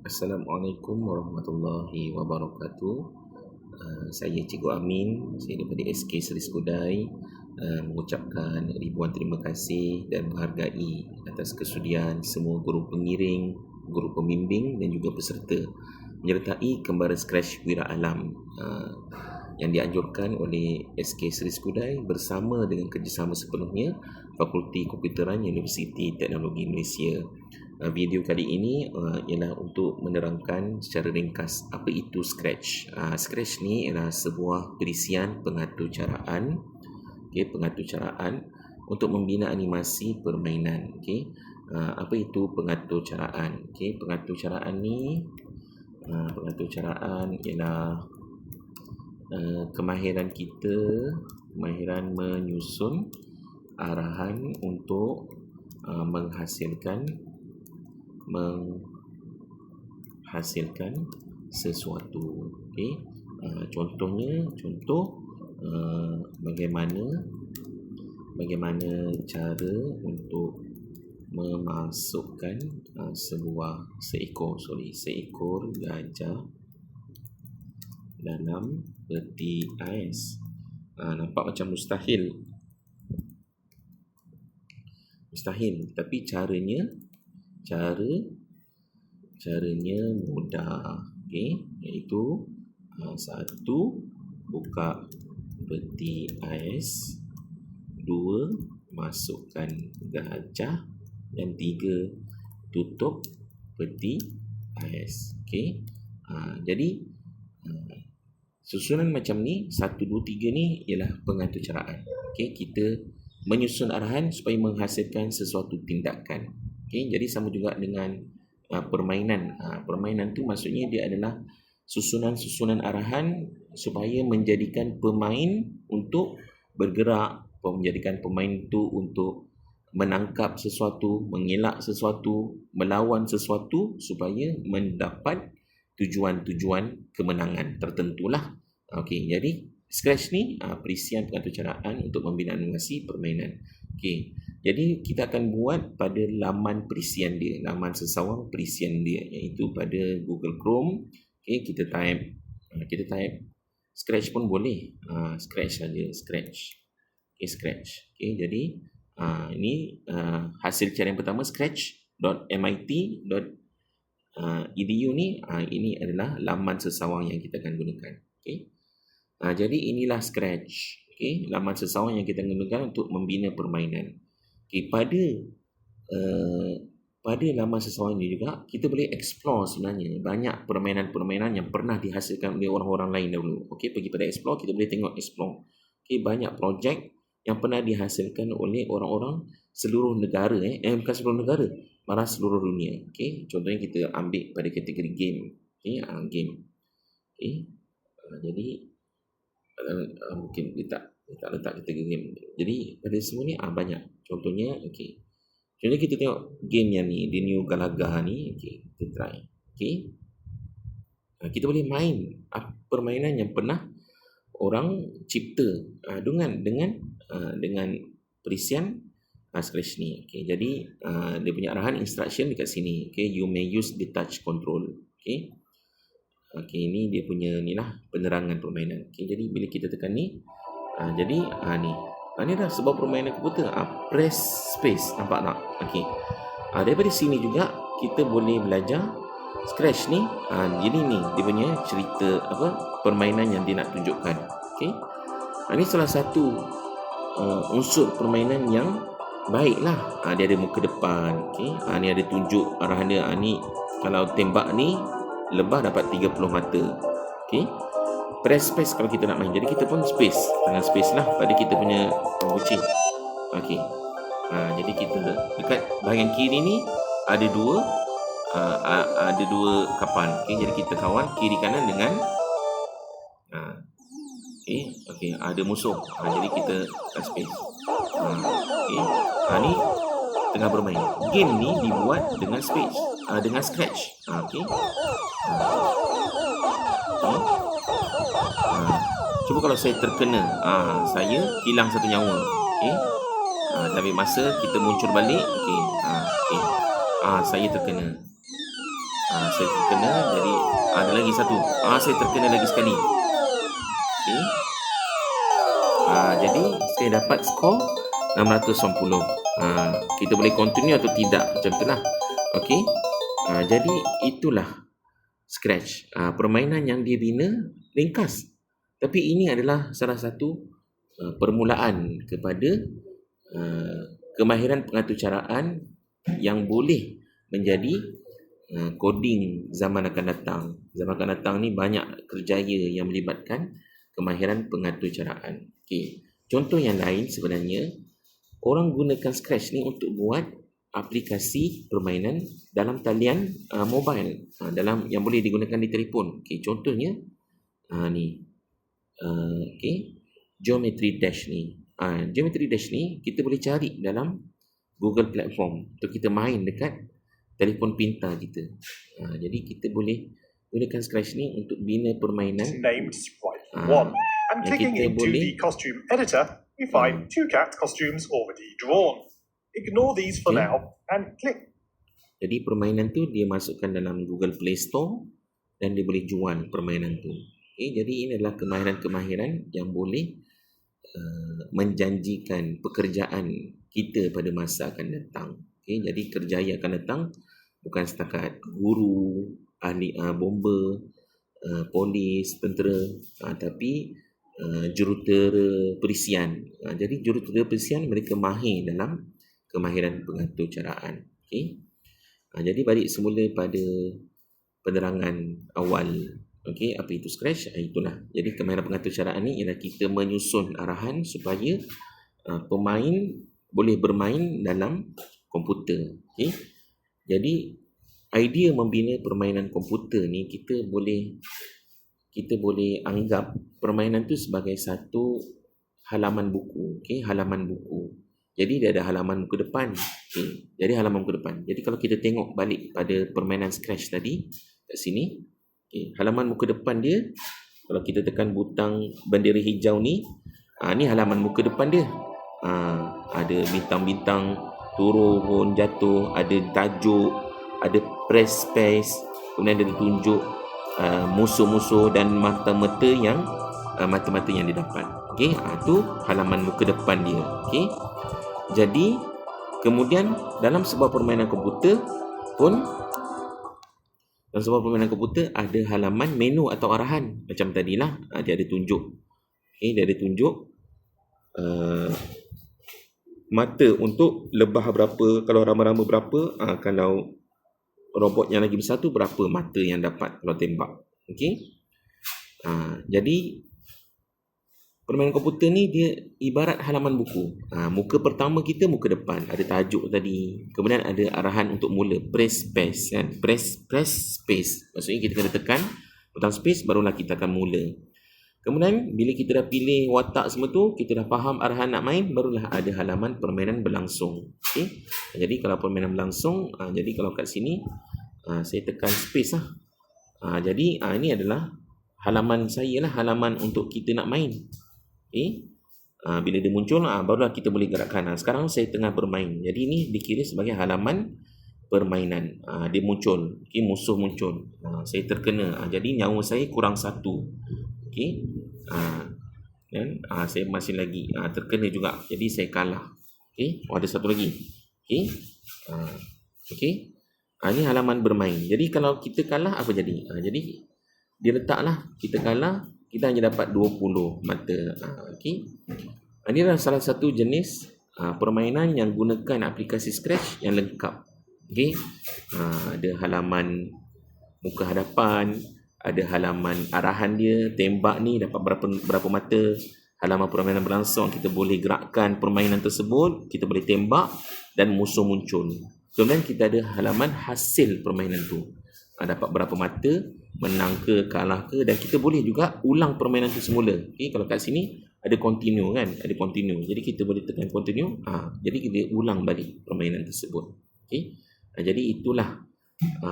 Assalamualaikum warahmatullahi wabarakatuh. Saya Cikgu Amin, saya daripada SK Seri Skudai, mengucapkan ribuan terima kasih dan menghargai atas kesudian semua guru pengiring, guru pembimbing dan juga peserta menyertai kembara Scratch Wira Alam yang dianjurkan oleh SK Seri Skudai bersama dengan kerjasama sepenuhnya Fakulti Komputeran Universiti Teknologi Malaysia. Video kali ini ialah untuk menerangkan secara ringkas apa itu Scratch. Scratch ni ialah sebuah perisian pengaturcaraan, pengaturcaraan untuk membina animasi permainan. Apa itu pengaturcaraan? Pengaturcaraan ni pengaturcaraan ialah kemahiran kita, kemahiran menyusun arahan untuk menghasilkan sesuatu. Contohnya, bagaimana cara untuk memasukkan seekor gajah dalam peti ais. Nampak macam mustahil, tapi caranya mudah, iaitu satu, buka peti ais, dua, masukkan gajah, dan tiga, tutup peti ais. Jadi susunan macam ni, 1, 2, 3 ni ialah pengaturcaraan. Kita menyusun arahan supaya menghasilkan sesuatu tindakan. Jadi sama juga dengan permainan. Permainan tu maksudnya dia adalah susunan arahan supaya menjadikan pemain untuk bergerak, menjadikan pemain tu untuk menangkap sesuatu, mengelak sesuatu, melawan sesuatu supaya mendapat tujuan-tujuan kemenangan tertentulah. Jadi Scratch ni perisian pengaturcaraan untuk membina animasi permainan. Jadi kita akan buat pada laman perisian dia, laman sesawang perisian dia, iaitu pada Google Chrome. Kita type Scratch pun boleh, Scratch saja, Scratch. Jadi ini hasil carian pertama, scratch.mit.edu ni, ini adalah laman sesawang yang kita akan gunakan. Jadi inilah Scratch, laman sesawang yang kita gunakan untuk membina permainan. Pada laman sesawang ini juga kita boleh explore sebenarnya banyak permainan-permainan yang pernah dihasilkan oleh orang-orang lain dahulu. Pergi pada explore, kita boleh tengok explore. Banyak projek yang pernah dihasilkan oleh orang-orang seluruh negara, bukan seluruh negara, malah seluruh dunia. Contohnya kita ambil pada kategori game. Game. Jadi mungkin kita letak kategori game. Jadi pada semua ni banyak. Contohnya kita tengok game yang ni, The New Galaga ni, kita try. Kita boleh main permainan yang pernah orang cipta dengan perisian Scratch ni. Jadi dia punya arahan instruction dekat sini. You may use the touch control. Ini dia punya ni lah penerangan permainan. Jadi bila kita tekan ni, jadi ni dah sebuah permainan komputer. Press space, nampak tak? Daripada sini juga kita boleh belajar Scratch ni. Jadi ni dia punya cerita permainan yang dia nak tunjukkan. Ini salah satu unsur permainan yang baik lah. Dia ada muka depan. Ni ada tunjuk arahan dia. Ni kalau tembak ni lebah dapat 30 mata. Press space kalau kita nak main. Jadi kita pun space, tangan space lah pada kita punya kucing. Jadi kita dekat bahagian kiri ni ada dua kapan. Jadi kita kawan kiri kanan dengan ada musuh. Jadi kita space. Ni tengah bermain. Game ni dibuat dengan space, dengan Scratch. Cuba kalau saya terkena, saya hilang satu nyawa. Tapi masa kita muncul balik, saya terkena. saya terkena. Jadi ada lagi satu. Saya terkena lagi sekali. Okey. Jadi saya dapat skor 690. Kita boleh continue atau tidak, macam itulah. Okey. Jadi itulah Scratch. Permainan yang dia bina ringkas. Tapi ini adalah salah satu permulaan kepada kemahiran pengaturcaraan yang boleh menjadi coding zaman akan datang. Zaman akan datang ni banyak kerjaya yang melibatkan kemahiran pengaturcaraan. Okey. Contoh yang lain sebenarnya, orang gunakan Scratch ni untuk buat aplikasi permainan dalam talian mobile, dalam yang boleh digunakan di telefon. Okey, contohnya ni. Okey, Geometry Dash ni. Geometry Dash ni kita boleh cari dalam Google Platform untuk kita main dekat telefon pintar kita. Jadi kita boleh gunakan Scratch ni untuk bina permainan. Named Sprite 1. And clicking into the costume editor, we find 2 cat costumes already drawn. Ignore these for now and click. Jadi permainan tu dia masukkan dalam Google Play Store dan dia boleh jual permainan tu. Okay, jadi ini adalah kemahiran-kemahiran yang boleh menjanjikan pekerjaan kita pada masa akan datang. Okay, jadi kerjaya akan datang bukan setakat guru, ahli bomba, polis, tentera, tapi jurutera perisian. Jadi jurutera perisian mereka mahir dalam kemahiran pengaturcaraan. Okay. Jadi balik semula pada penerangan awal. Okey, apa itu Scratch? Itulah. Jadi kemahiran pengaturcaraan ni ialah kita menyusun arahan supaya pemain boleh bermain dalam komputer. Okey. Jadi idea membina permainan komputer ni kita boleh anggap permainan tu sebagai satu halaman buku. Okey, halaman buku. Jadi dia ada halaman muka depan. Okay. Jadi halaman muka depan. Jadi kalau kita tengok balik pada permainan Scratch tadi kat sini, okay, halaman muka depan dia, kalau kita tekan butang bendera hijau ni, ni halaman muka depan dia. Ada bintang-bintang turun jatuh, ada tajuk, ada press space, kemudian ada ditunjuk musuh-musuh dan mata-mata yang didapat. Okey, tu halaman muka depan dia. Okey. Jadi kemudian dalam sebuah permainan komputer pun, dalam sebuah permainan komputer ada halaman menu atau arahan macam tadilah. Dia ada tunjuk, dia ada tunjuk mata untuk lebah berapa, kalau rama-rama berapa, kalau robot yang lagi besar tu berapa mata yang dapat kalau tembak. Okey. Jadi permainan komputer ni dia ibarat halaman buku. Muka pertama kita muka depan, ada tajuk tadi. Kemudian ada arahan untuk mula, press space kan. Press space. Maksudnya kita kena tekan butang space barulah kita akan mula. Kemudian bila kita dah pilih watak semua tu, kita dah faham arahan nak main, barulah ada halaman permainan berlangsung. Okey. Jadi kalau permainan berlangsung, jadi kalau kat sini saya tekan space lah. Jadi ini adalah halaman saya lah, halaman untuk kita nak main. Bila dia muncul, barulah kita boleh gerakkan. Sekarang saya tengah bermain, jadi ini dikira sebagai halaman permainan. Dia muncul, musuh muncul, saya terkena, jadi nyawa saya kurang 1. Dan saya masih lagi terkena juga, jadi saya kalah. Ada satu lagi. Ini halaman bermain. Jadi kalau kita kalah apa jadi? Jadi dia letaklah kita kalah, kita hanya dapat 20 mata. Ini adalah salah satu jenis permainan yang gunakan aplikasi Scratch yang lengkap. Ada halaman muka hadapan, ada halaman arahan dia, tembak ni dapat berapa mata, halaman permainan berlangsung, kita boleh gerakkan permainan tersebut, kita boleh tembak dan musuh muncul. Kemudian kita ada halaman hasil permainan tu, dapat berapa mata, menang ke, kalah ke, dan kita boleh juga ulang permainan tu semula. Kalau kat sini ada continue kan, ada continue. Jadi kita boleh tekan continue, jadi kita ulang balik permainan tersebut. Jadi itulah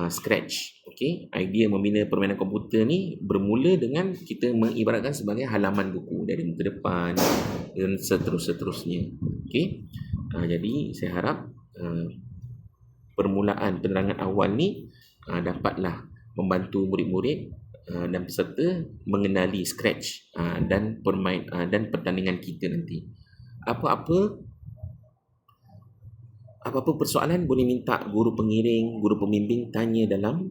Scratch. Idea membina permainan komputer ni bermula dengan kita mengibaratkan sebagai halaman buku dari muka depan dan seterusnya. Jadi saya harap permulaan penerangan awal ni dapatlah membantu murid-murid dan peserta mengenali Scratch dan pertandingan kita nanti. Apa-apa persoalan boleh minta guru pengiring, guru pembimbing tanya dalam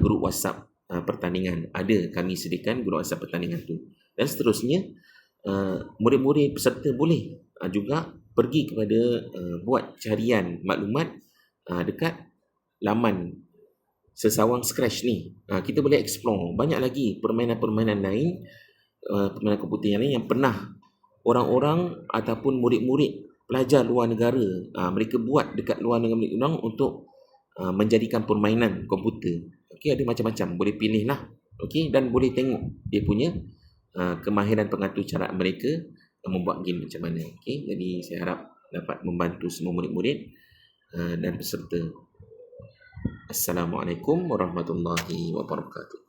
grup WhatsApp pertandingan. Ada kami sediakan grup WhatsApp pertandingan tu. Dan seterusnya murid-murid peserta boleh juga pergi kepada buat carian maklumat dekat laman Sesawang Scratch ni. Kita boleh explore banyak lagi permainan-permainan lain, permainan komputer yang lain yang pernah orang-orang ataupun murid-murid pelajar luar negara mereka buat dekat luar negara untuk menjadikan permainan komputer. Okey, ada macam-macam, boleh pilih lah. Okey, dan boleh tengok dia punya kemahiran pengatur cara mereka membuat game macam mana. Okey, jadi saya harap dapat membantu semua murid-murid dan peserta. Assalamualaikum warahmatullahi wabarakatuh.